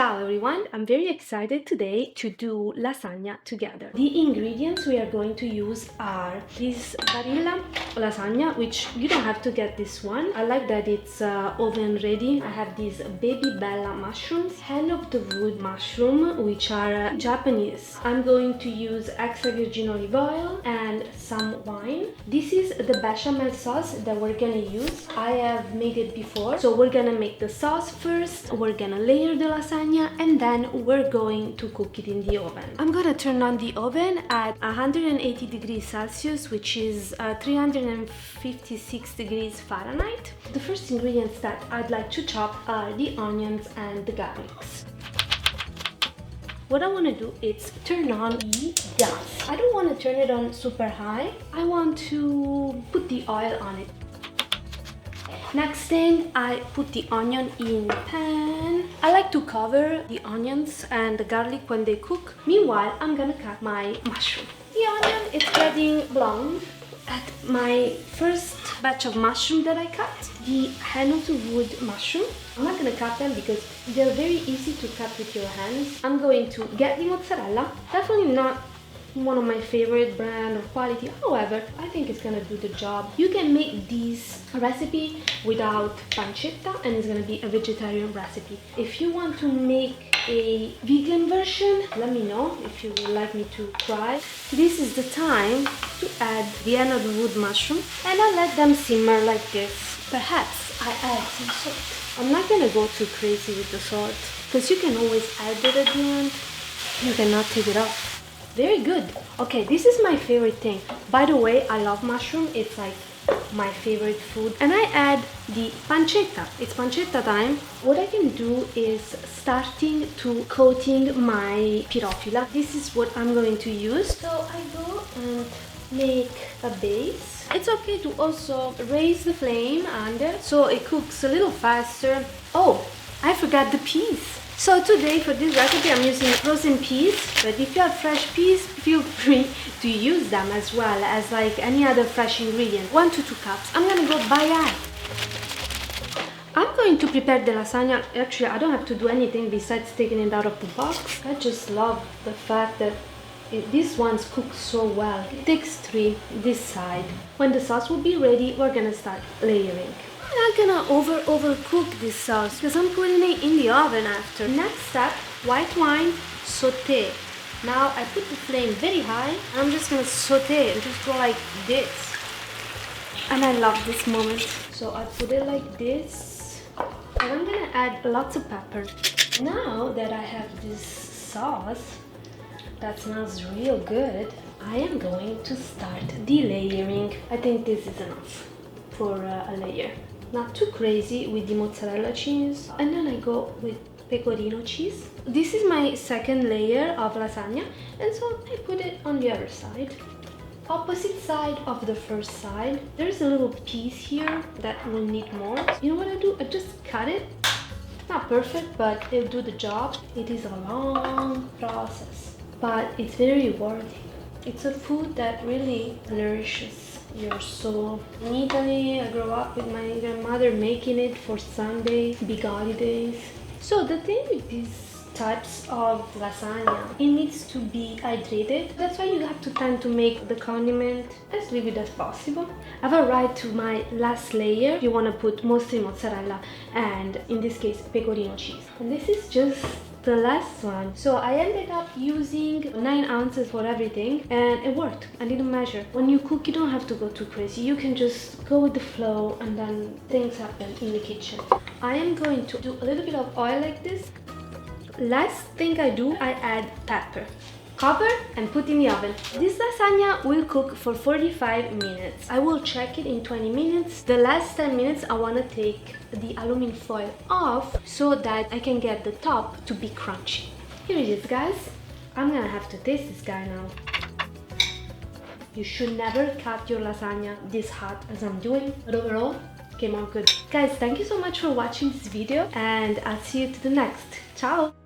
Ciao everyone, I'm very excited today to do lasagna together. The ingredients we are going to use are this barilla lasagna, which you don't have to get this one. I like that it's oven ready. I have these baby bella mushrooms, hen of the wood mushroom, which are Japanese. I'm going to use extra virgin olive oil and some wine. This is the bechamel sauce that we're gonna use. I have made it before, so we're gonna make the sauce first. We're gonna layer the lasagna and then we're going to cook it in the oven. I'm gonna turn on the oven at 180 degrees Celsius, which is 356 degrees Fahrenheit. The first ingredients that I'd like to chop are the onions and the garlics. What I want to do is turn on the gas. I don't want to turn it on super high. I want to put the oil on it. Next thing, I put the onion in the pan. I like to cover the onions and the garlic when they cook. Meanwhile, I'm gonna cut my mushroom. The onion is getting brown. At my first batch of mushroom that I cut, the hen of the wood mushroom. I'm not gonna cut them because they're very easy to cut with your hands. I'm going to get the mozzarella. Definitely not one of my favorite brand or quality, however I think it's gonna do the job. You can make this recipe without pancetta and it's gonna be a vegetarian recipe. If you want to make a vegan version, let me know if you would like me to try. This is the time to add the end of the wood mushroom and I let them simmer like this. Perhaps I add some salt. I'm not gonna go too crazy with the salt because you can always add it at the end. You cannot take it off. Very good. Okay, this is my favorite thing. By the way, I love mushroom. It's like my favorite food. And I add the pancetta. It's pancetta time. What I can do is starting to coating my pirofila. This is what I'm going to use. So I go and make a base. It's okay to also raise the flame under so it cooks a little faster. Oh, I forgot the peas. So today for this recipe I'm using frozen peas, but if you have fresh peas, feel free to use them as well as like any other fresh ingredient. 1 to 2 cups. I'm gonna go buy that. I'm going to prepare the lasagna. Actually, I don't have to do anything besides taking it out of the box. I just love the fact that these ones cook so well. It takes 3 this side. When the sauce will be ready, we're gonna start layering. I'm not gonna overcook this sauce because I'm putting it in the oven after. Next step, white wine, sauté. Now I put the flame very high. I'm just gonna sauté and just go like this. And I love this moment. So I put it like this. And I'm gonna add lots of pepper. Now that I have this sauce that smells real good, I am going to start delayering. I think this is enough for a layer. Not too crazy with the mozzarella cheese. And then I go with pecorino cheese. This is my second layer of lasagna, and so I put it on the other side. Opposite side of the first side. There's a little piece here that will need more. You know what I do? I just cut it. Not perfect, but it'll do the job. It is a long process, but it's very rewarding. It's a food that really nourishes your soul. In Italy, I grew up with my grandmother making it for Sunday, big holidays. So the thing with these types of lasagna, it needs to be hydrated. That's why you have to tend to make the condiment as liquid as possible. I've arrived to my last layer. You want to put mostly mozzarella and in this case pecorino cheese. And this is just the last one. So I ended up using 9 ounces for everything and it worked. I didn't measure. When you cook, you don't have to go too crazy. You can just go with the flow and then things happen in the kitchen. I am going to do a little bit of oil like this. Last thing I do, I add pepper. Cover and put in the oven. This lasagna will cook for 45 minutes. I will check it in 20 minutes. The last 10 minutes I want to take the aluminum foil off so that I can get the top to be crunchy. Here it is, guys. I'm gonna have to taste this guy now. You should never cut your lasagna this hot as I'm doing, but overall came out good. Guys, thank you so much for watching this video and I'll see you to the next. Ciao!